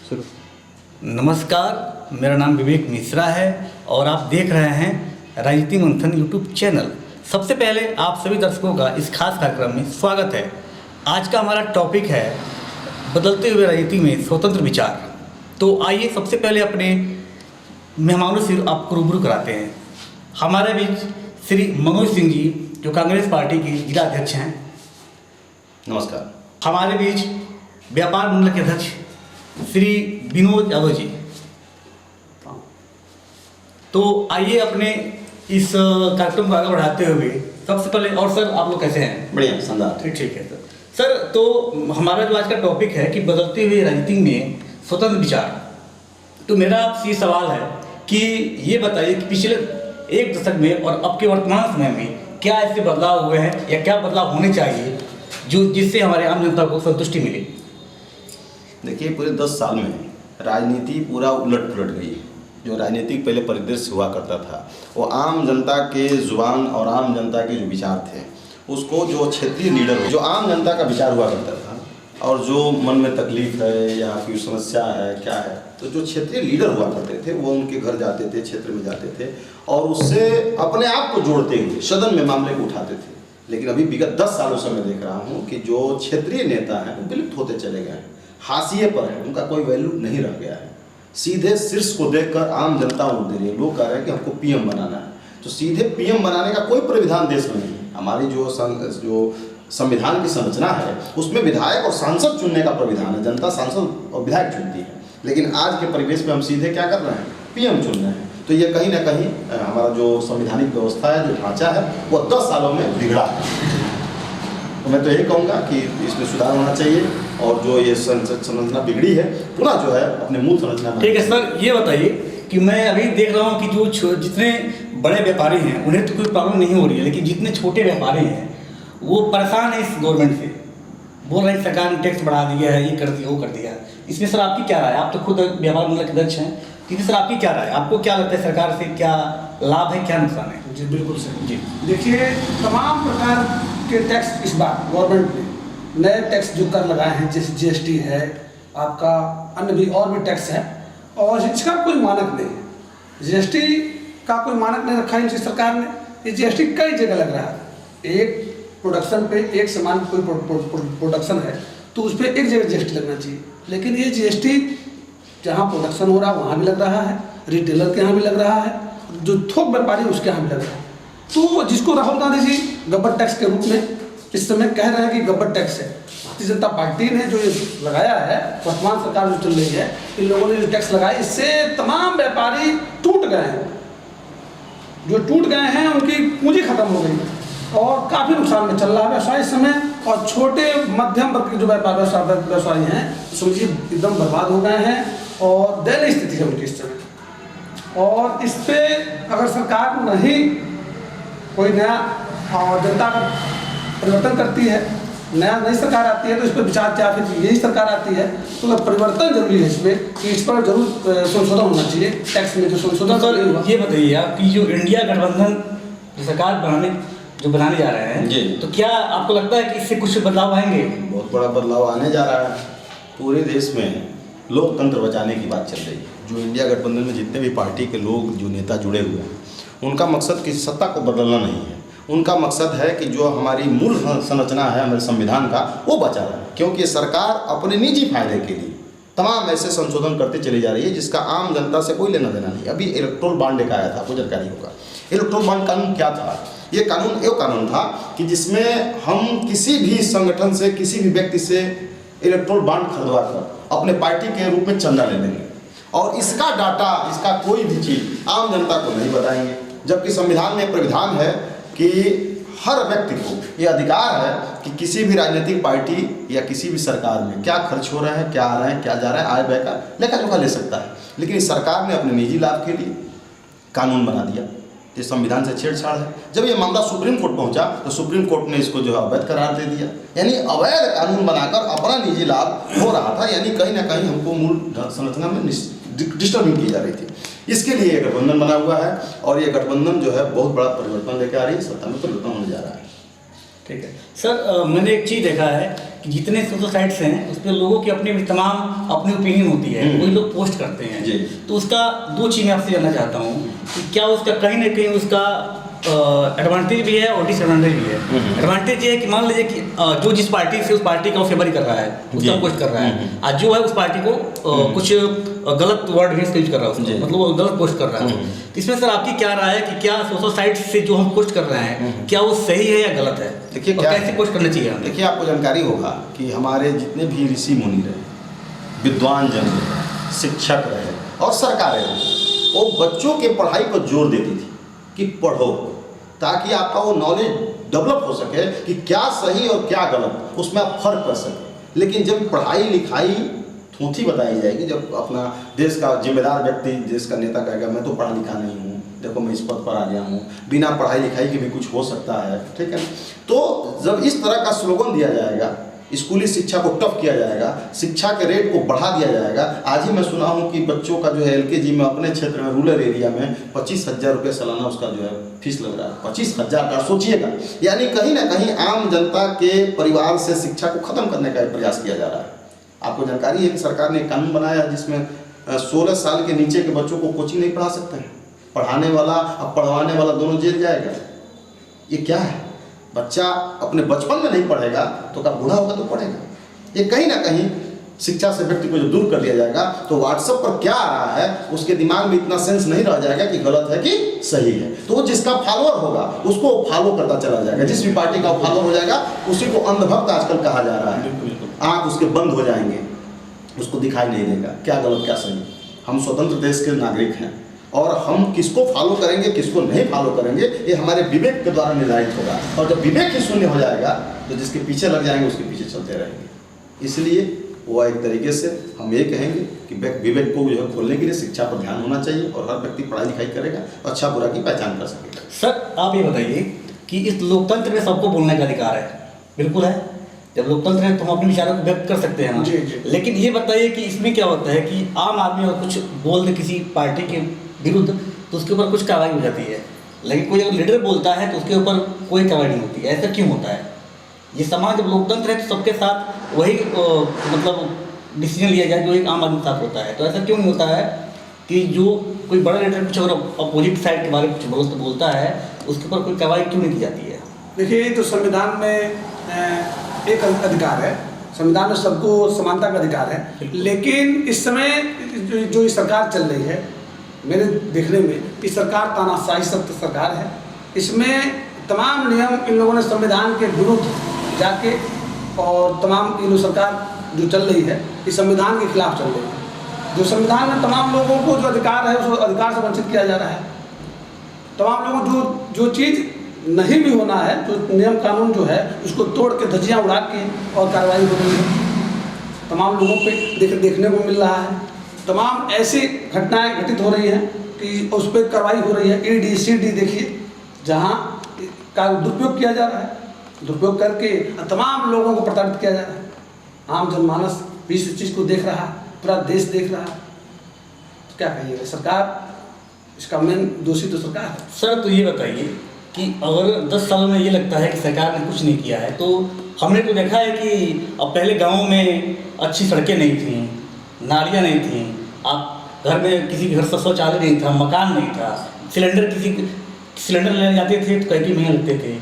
शुरू। नमस्कार, मेरा नाम विवेक मिश्रा है और आप देख रहे हैं राजनीति मंथन यूट्यूब चैनल। सबसे पहले आप सभी दर्शकों का इस खास कार्यक्रम में स्वागत है। आज का हमारा टॉपिक है बदलते हुए राजनीति में स्वतंत्र विचार। तो आइए सबसे पहले अपने मेहमानों से आपको रूबरू कराते हैं। हमारे बीच श्री मनोज सिंह जी, जो कांग्रेस पार्टी के जिला अध्यक्ष हैं। नमस्कार। हमारे बीच व्यापार मंडल के अध्यक्ष श्री विनोद यादव जी। तो आइए अपने इस कार्यक्रम को आगे बढ़ाते हुए सबसे पहले, और सर आप लोग कैसे हैं? बढ़िया, शानदार। ठीक है सर। तो हमारा जो आज का टॉपिक है कि बदलते हुए राजनीति में स्वतंत्र विचार। तो मेरा आपसे ये सवाल है कि ये बताइए कि पिछले एक दशक में और अब के वर्तमान समय में क्या ऐसे बदलाव हुए हैं या क्या बदलाव होने चाहिए जो जिससे हमारे आम जनता को संतुष्टि मिले? देखिए, पूरे 10 साल में राजनीति पूरा उलट पुलट गई। जो राजनीतिक पहले परिदृश्य हुआ करता था वो आम जनता के जुबान और आम जनता के जो विचार थे उसको जो क्षेत्रीय लीडर, जो आम जनता का विचार हुआ करता था और जो मन में तकलीफ है या कोई समस्या है क्या है, तो जो क्षेत्रीय लीडर हुआ करते थे वो उनके घर जाते थे, क्षेत्र में जाते थे और उससे अपने आप को जोड़ते हुए सदन में मामले को उठाते थे। लेकिन अभी विगत 10 सालों से मैं देख रहा हूँ कि जो क्षेत्रीय नेता हैं वो विलुप्त होते चले गए हैं, हाशिए पर है, उनका कोई वैल्यू नहीं रह गया है। सीधे शीर्ष को देखकर आम जनता वोट दे रही है। लोग कह रहे हैं कि हमको पीएम बनाना है, तो सीधे पीएम बनाने का कोई प्राविधान देश में नहीं है। हमारी जो संविधान की संरचना है उसमें विधायक और सांसद चुनने का प्राविधान है, जनता सांसद और विधायक चुनती है। लेकिन आज के परिवेश में हम सीधे क्या कर रहे हैं, पीएम चुन रहे हैं। तो ये कहीं ना कहीं हमारा जो संवैधानिक व्यवस्था है, जो ढांचा है, वो 10 सालों में बिगड़ा है। तो मैं तो यही कहूँगा कि इसमें सुधार होना चाहिए और जो ये संरचना बिगड़ी है पुनः जो है अपने मूल संरचना। ठीक है सर, ये बताइए कि मैं अभी देख रहा हूँ कि जो जितने बड़े व्यापारी हैं उन्हें तो कोई प्रॉब्लम नहीं हो रही है, लेकिन जितने छोटे व्यापारी हैं वो परेशान है इस गवर्नमेंट से। बोल रहे हैं सरकार ने टैक्स बढ़ा दिया है, ये कर दिया वो कर दिया। इसमें सर आपकी क्या राय है? आप तो खुद व्यापार मंडल के अध्यक्ष हैं, तो सर आपकी क्या राय है? आपको क्या लगता है सरकार से क्या लाभ है, क्या नुकसान है? जी बिल्कुल सही जी। देखिए, तमाम प्रकार के टैक्स इस बार गवर्नमेंट ने नए टैक्स जो कर लगाए हैं, जैसे जीएसटी है, आपका अन्य भी और भी टैक्स है और इसका कोई मानक नहीं है। जीएसटी का कोई मानक नहीं रखा है सरकार ने। ये जीएसटी कई जगह लग रहा है। एक प्रोडक्शन पे एक सामान कोई प्रोडक्शन है तो उस पर एक जगह जीएसटी लगना चाहिए, लेकिन ये जीएसटी जहाँ प्रोडक्शन हो रहा है वहाँ भी लग रहा है, रिटेलर के यहाँ भी लग रहा है, जो थोक व्यापारी उसके यहाँ भी लग रहा है। तो जिसको राहुल गांधी जी गब्बर टैक्स के रूप में इस समय कह रहे हैं कि गब्बर टैक्स है, भारतीय जनता पार्टी ने जो ये लगाया है, वर्तमान सरकार जो चल रही है, इन लोगों ने जो टैक्स लगाया इससे तमाम व्यापारी टूट गए हैं। जो टूट गए हैं उनकी पूंजी खत्म हो गई और काफ़ी नुकसान में चल रहा है व्यवसाय इस समय। और छोटे मध्यम वर्ग के जो व्यवसायी हैं समझिए एकदम बर्बाद हो गए हैं और दयनीय स्थिति है उनकी इस समय। और इस पर अगर सरकार नहीं कोई नया और जनता का परिवर्तन करती है, नई सरकार आती है तो इस पर विचार या फिर यही सरकार आती है तो परिवर्तन जरूरी है इसमें कि इस पर जरूर संशोधन होना चाहिए। टैक्स में जो संशोधन सर ये बताइए आप कि जो इंडिया गठबंधन जो सरकार बनाने जा रहे हैं जी, तो क्या आपको लगता है कि इससे कुछ बदलाव आएंगे? बहुत बड़ा बदलाव आने जा रहा है। पूरे देश में लोकतंत्र बचाने की बात चल रही है। जो इंडिया गठबंधन में जितने भी पार्टी के लोग, जो नेता जुड़े हुए हैं, उनका मकसद किसी सत्ता को बदलना नहीं है। उनका मकसद है कि जो हमारी मूल संरचना है हमारे संविधान का वो बचा रहे, क्योंकि सरकार अपने निजी फायदे के लिए तमाम ऐसे संशोधन करते चली जा रही है जिसका आम जनता से कोई लेना देना नहीं। अभी इलेक्ट्रोल बॉन्ड एक आया था, आपको जानकारी होगा। इलेक्ट्रोल बॉन्ड कानून क्या था? ये कानून था कि जिसमें हम किसी भी संगठन से, किसी भी व्यक्ति से इलेक्ट्रोल बॉन्ड खरीदवा कर अपने पार्टी के रूप में चंदा ले लेंगे और इसका डाटा, इसका कोई भी चीज़ आम जनता को नहीं बताएंगे। जबकि संविधान में प्राविधान है कि हर व्यक्ति को ये अधिकार है कि किसी भी राजनीतिक पार्टी या किसी भी सरकार में क्या खर्च हो रहा है, क्या आ रहा है, क्या जा रहा है, आय व्यय का लेखा जोखा ले सकता है। लेकिन इस सरकार ने अपने निजी लाभ के लिए कानून बना दिया। ये संविधान से छेड़छाड़ है। जब ये मामला सुप्रीम कोर्ट पहुंचा तो सुप्रीम कोर्ट ने इसको जो है अवैध करार दे दिया। यानी अवैध कानून बनाकर अपना निजी लाभ हो रहा था, यानी कहीं ना कहीं हमको मूल संरचना में डिस्टर्बिंग की जा रही थी। इसके लिए ये गठबंधन बना हुआ है और ये गठबंधन जो है बहुत बड़ा परिवर्तन लेकर आ रही है, सत्ता में परिवर्तन होने जा रहा है। ठीक है सर, मैंने एक चीज़ देखा है कि जितने सोशल साइट्स हैं उस पर लोगों की अपनी तमाम अपनी ओपिनियन होती है, वही लोग पोस्ट करते हैं जी। तो उसका दो चीज़ मैं आपसे जानना चाहता हूँ कि क्या उसका कहीं ना कहीं उसका एडवांटेज भी है और डिसएडवांटेज भी है। एडवांटेज ये है कि मान लीजिए कि जो जिस पार्टी से उस पार्टी का वो फेवर कर रहा है उसका जी। पोस्ट कर रहा है, आज जो है उस पार्टी को कुछ गलत वर्ड भी यूज कर रहा है उसको, जी। मतलब वो गलत पोस्ट कर रहा है। तो इसमें सर आपकी क्या राय है कि क्या सोशल साइट से जो हम पोस्ट कर रहे हैं क्या वो सही है या गलत है? देखिए और क्या कैसे पोस्ट करना चाहिए हमें? देखिए आपको जानकारी होगा कि हमारे जितने भी ऋषि मुनि रहे, विद्वान जन रहे, शिक्षक रहे और सरकारें रहे, वो बच्चों के पढ़ाई पर जोर देती थी कि पढ़ो, ताकि आपका वो नॉलेज डेवलप हो सके कि क्या सही और क्या गलत, उसमें आप फर्क कर सकें। लेकिन जब पढ़ाई लिखाई थोथी बताई जाएगी, जब अपना देश का जिम्मेदार व्यक्ति, देश का नेता कहेगा मैं तो पढ़ा लिखा नहीं हूँ, देखो मैं इस पद पर आ गया हूँ, बिना पढ़ाई लिखाई के भी कुछ हो सकता है, ठीक है। तो जब इस तरह का स्लोगन दिया जाएगा, स्कूली शिक्षा को टफ किया जाएगा, शिक्षा के रेट को बढ़ा दिया जाएगा। आज ही मैं सुना हूँ कि बच्चों का जो है LKG में अपने क्षेत्र में रूरल एरिया में 25,000 रुपये सालाना उसका जो है फीस लग रहा है। 25,000 का सोचिएगा, यानी कहीं ना कहीं आम जनता के परिवार से शिक्षा को खत्म करने का प्रयास किया जा रहा है। आपको जानकारी है कि सरकार ने एक कानून बनाया है जिसमें 16 साल के नीचे के बच्चों को कोचिंग नहीं पढ़ा सकते हैं। पढ़ाने वाला और पढ़वाने वाला दोनों जेल जाएगा। ये क्या है? बच्चा अपने बचपन में नहीं पढ़ेगा तो कब बूढ़ा होगा तो पढ़ेगा। ये कहीं ना कहीं शिक्षा से व्यक्ति को जो दूर कर लिया जाएगा, तो व्हाट्सएप पर क्या आ रहा है उसके दिमाग में इतना सेंस नहीं रह जाएगा कि गलत है कि सही है। तो वो जिसका फॉलोअर होगा उसको फॉलो करता चला जाएगा, जिस भी पार्टी का फॉलोअर हो जाएगा उसी को अंधभक्त आजकल कहा जा रहा है। आँख उसके बंद हो जाएंगे, उसको दिखाई नहीं देगा क्या गलत क्या सही। हम स्वतंत्र देश के नागरिक हैं और हम किसको फॉलो करेंगे किसको नहीं फॉलो करेंगे ये हमारे विवेक के द्वारा निर्धारित होगा। और जब विवेक ही शून्य हो जाएगा तो जिसके पीछे लग जाएंगे उसके पीछे चलते रहेंगे। इसलिए वो एक तरीके से हम ये कहेंगे कि विवेक को जो है खोलने के लिए शिक्षा पर ध्यान होना चाहिए और हर व्यक्ति पढ़ाई लिखाई करेगा तो अच्छा बुरा की पहचान कर सकेगा। सर आप ये बताइए कि इस लोकतंत्र में सबको बोलने का अधिकार है, बिल्कुल है। जब लोकतंत्र है तो हम अपने विचारों को व्यक्त कर सकते हैं जी, जी। लेकिन ये बताइए कि इसमें क्या होता है कि आम आदमी अगर कुछ बोल दे किसी पार्टी के विरुद्ध तो उसके ऊपर कुछ कार्रवाई हो जाती है, लेकिन कोई अगर लीडर बोलता है तो उसके ऊपर कोई कार्रवाई नहीं होती। ऐसा क्यों होता है? ये समाज जब लोकतंत्र है तो सबके साथ वही मतलब डिसीजन लिया जाए जो एक आम आदमी के साथ होता है। तो ऐसा क्यों नहीं होता है कि जो कोई बड़ा लीडर कुछ अगर अपोजिट साइड के बारे में कुछ गलत बोलता है उसके ऊपर कोई कार्रवाई क्यों नहीं की जाती है? देखिए तो संविधान में एक अधिकार है, संविधान में सबको समानता का अधिकार है। लेकिन इस समय जो ये सरकार चल रही है मेरे देखने में ये सरकार तानाशाही सख्त सरकार है। इसमें तमाम नियम इन लोगों ने संविधान के विरुद्ध जाके और तमाम ये सरकार जो चल रही है ये संविधान के खिलाफ चल रही है। जो संविधान में तमाम लोगों को जो अधिकार है उस अधिकार से वंचित किया जा रहा है। तमाम लोगों को जो चीज़ नहीं भी होना है, जो नियम कानून जो है उसको तोड़ के धज्जियाँ उड़ा के और कार्रवाई हो रही है। तमाम लोगों पे देखने को मिल रहा है। तमाम ऐसी घटनाएं घटित हो रही हैं कि उस पर कार्रवाई हो रही है। ED CD देखिए जहाँ का दुरुपयोग किया जा रहा है, दुरुपयोग करके तमाम लोगों को प्रताड़ित किया जा रहा है। आम जनमानस भी इस चीज़ को देख रहा है, पूरा देश देख रहा है। तो क्या कहिएगा, सरकार इसका मेन दोषी तो सरकार है। सर तो ये बताइए कि अगर 10 सालों में ये लगता है कि सरकार ने कुछ नहीं किया है, तो हमने तो देखा है कि अब पहले गाँव में अच्छी सड़कें नहीं थीं, नालियाँ नहीं थीं, आप घर में किसी के घर से शौचालय नहीं था, मकान नहीं था, सिलेंडर लेने जाते थे तो कई महीने लगते थे।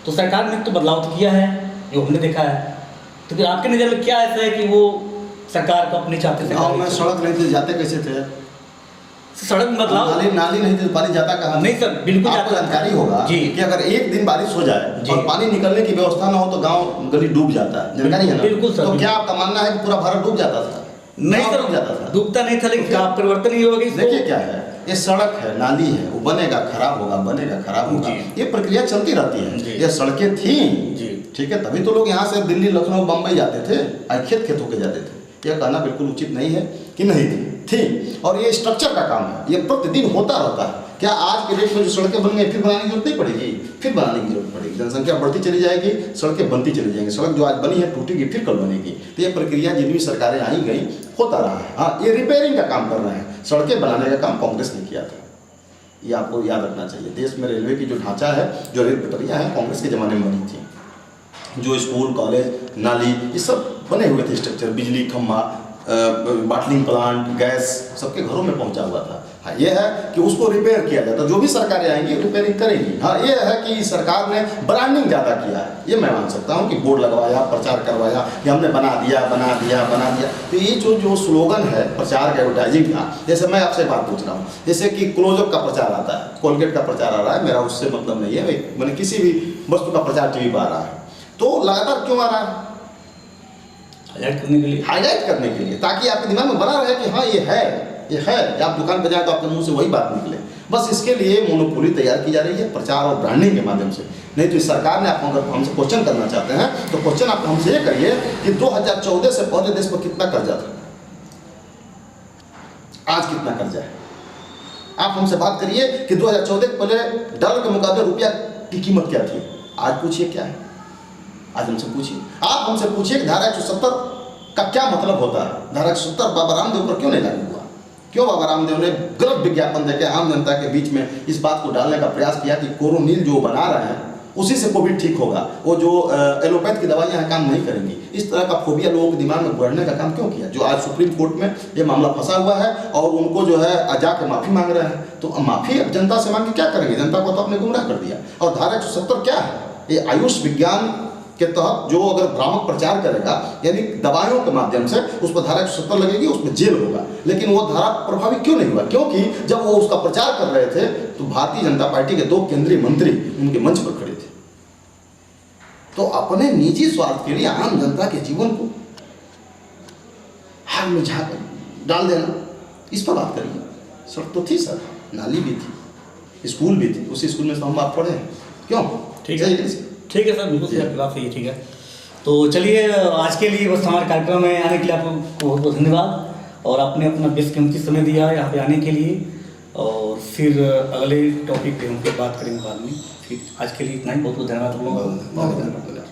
तो सरकार ने तो बदलाव तो किया है जो हमने देखा है। तो फिर आपके नज़र में क्या ऐसा है कि वो सरकार को अपने चाहते थे? गाँव में सड़क नहीं थी, जाते कैसे थे? सड़क में बदलाव नाली नहीं थी, पानी जाता कहाँ? नहीं सर, बिल्कुल आपको जानकारी होगा जी कि अगर एक दिन बारिश हो जाए और पानी निकलने की व्यवस्था ना हो तो गांव गली डूब जाता है। जानकारी है ना? बिल्कुल सर। तो क्या आपका मानना है कि पूरा भारत डूब जाता था? नहीं सर, डूब जाता था, डूबता नहीं था, लेकिन परिवर्तन ही होगा। देखिए क्या है, ये सड़क है, नाली है, वो बनेगा खराब होगा, बनेगा खराब होगा, ये प्रक्रिया चलती रहती है। ये सड़कें थी जी, ठीक है, तभी तो लोग यहाँ से दिल्ली लखनऊ बम्बई जाते थे, खेत होके जाते थे। यह कहना बिल्कुल उचित नहीं है कि नहीं थी। और ये स्ट्रक्चर का काम है, ये प्रतिदिन होता रहता है। क्या आज के डेट में जो सड़कें बन गई फिर बनाने की जरूरत नहीं पड़ेगी? फिर बनाने की जरूरत पड़ेगी। जनसंख्या बढ़ती चली जाएगी, सड़कें बनती चली जाएंगी। सड़क जो आज बनी है टूटेगी फिर कल बनेगी। तो ये प्रक्रिया जितनी भी सरकारें आई गई होता रहा है। हाँ, ये रिपेयरिंग का काम कर रहे हैं, सड़कें बनाने का काम कांग्रेस ने किया था। ये आपको याद रखना चाहिए। देश में रेलवे की जो ढांचा है, जो रेल पटरियाँ हैं, कांग्रेस के ज़माने में बनी थी। जो स्कूल कॉलेज नाली ये सब बने हुए थे स्ट्रक्चर, बिजली खम्भा, बाटलिंग प्लांट, गैस सबके घरों में पहुंचा हुआ था। हाँ ये है कि उसको रिपेयर किया जाता, जो भी सरकारें आएंगी रिपेयरिंग करेंगी। हाँ ये है कि सरकार ने ब्रांडिंग ज़्यादा किया है, ये मैं मान सकता हूँ कि बोर्ड लगवाया, प्रचार करवाया कि हमने बना दिया बना दिया बना दिया। तो ये जो स्लोगन है प्रचार का, एडवर्टाइजिंग का, जैसे मैं आपसे बात पूछ रहा हूँ, जैसे कि क्लोजअप का प्रचार आता है, कोलगेट का प्रचार आ रहा है, मेरा उससे मतलब नहीं है, मैंने किसी भी वस्तु का प्रचार टीवी पर आ रहा है, तो लगातार क्यों आ रहा है? हाईलाइट करने के लिए, हाईलाइट करने के लिए, ताकि आपके दिमाग में बना रहे कि हाँ ये है। आप दुकान पर जाए तो आपके मुंह से वही बात निकले। बस इसके लिए मोनोपोली तैयार की जा रही है प्रचार और ब्रांडिंग के माध्यम से। नहीं तो इस सरकार ने, आपको अगर हमसे क्वेश्चन करना चाहते हैं तो क्वेश्चन आप हमसे ये करिए कि 2014 से पहले देश पर कितना कर्जा था, आज कितना कर्जा है। आप हमसे बात करिए कि 2014 के पहले डॉलर के मुकाबले रुपया की कीमत क्या थी, आज पूछिए क्या है। आज हमसे पूछिए, आप हमसे पूछिए कि धारा 170 का क्या मतलब होता है। धारा 170 बाबा रामदेव पर क्यों नहीं लागू हुआ? क्यों बाबा रामदेव ने गलत विज्ञापन देकर आम जनता के बीच में इस बात को डालने का प्रयास किया कि कोरोनिल जो बना रहे हैं उसी से कोविड ठीक होगा, वो जो एलोपैथ की दवाइयाँ काम नहीं करेंगी। इस तरह का फोबिया लोगों के दिमाग में बढ़ने का काम क्यों किया? जो आज सुप्रीम कोर्ट में ये मामला फंसा हुआ है और उनको जो है जाके माफ़ी मांग रहे हैं, तो माफ़ी अब जनता से मांग के क्या करेंगे? जनता को तो आपने गुमराह कर दिया। और धारा 170 क्या है? ये आयुष विज्ञान के तहत जो अगर भ्रामक प्रचार करेगा, यानी दवाइयों के माध्यम से उस पर धारा 170 लगेगी, उसमें जेल होगा। लेकिन वो धारा प्रभावी क्यों नहीं हुआ? क्योंकि जब वो उसका प्रचार कर रहे थे तो भारतीय जनता पार्टी के 2 केंद्रीय मंत्री उनके मंच पर खड़े थे। तो अपने निजी स्वार्थ के लिए आम जनता के जीवन को हाथ में झाँक डाल देना, इस पर बात करिए। सड़क तो थी सर, नाली भी थी, स्कूल भी थी, उसी स्कूल में से हम आप पढ़े हैं, क्यों? ठीक है ठीक है सर, बिल्कुल सही, आपकी बात सही है। ठीक है, तो चलिए आज के लिए बस हमारे कार्यक्रम में आने के लिए आपको बहुत बहुत धन्यवाद, और आपने अपना बेशकीमती समय दिया यहाँ पे आने के लिए। और फिर अगले टॉपिक पे हम फिर बात करेंगे बाद में। फिर आज के लिए इतना ही, बहुत बहुत धन्यवाद।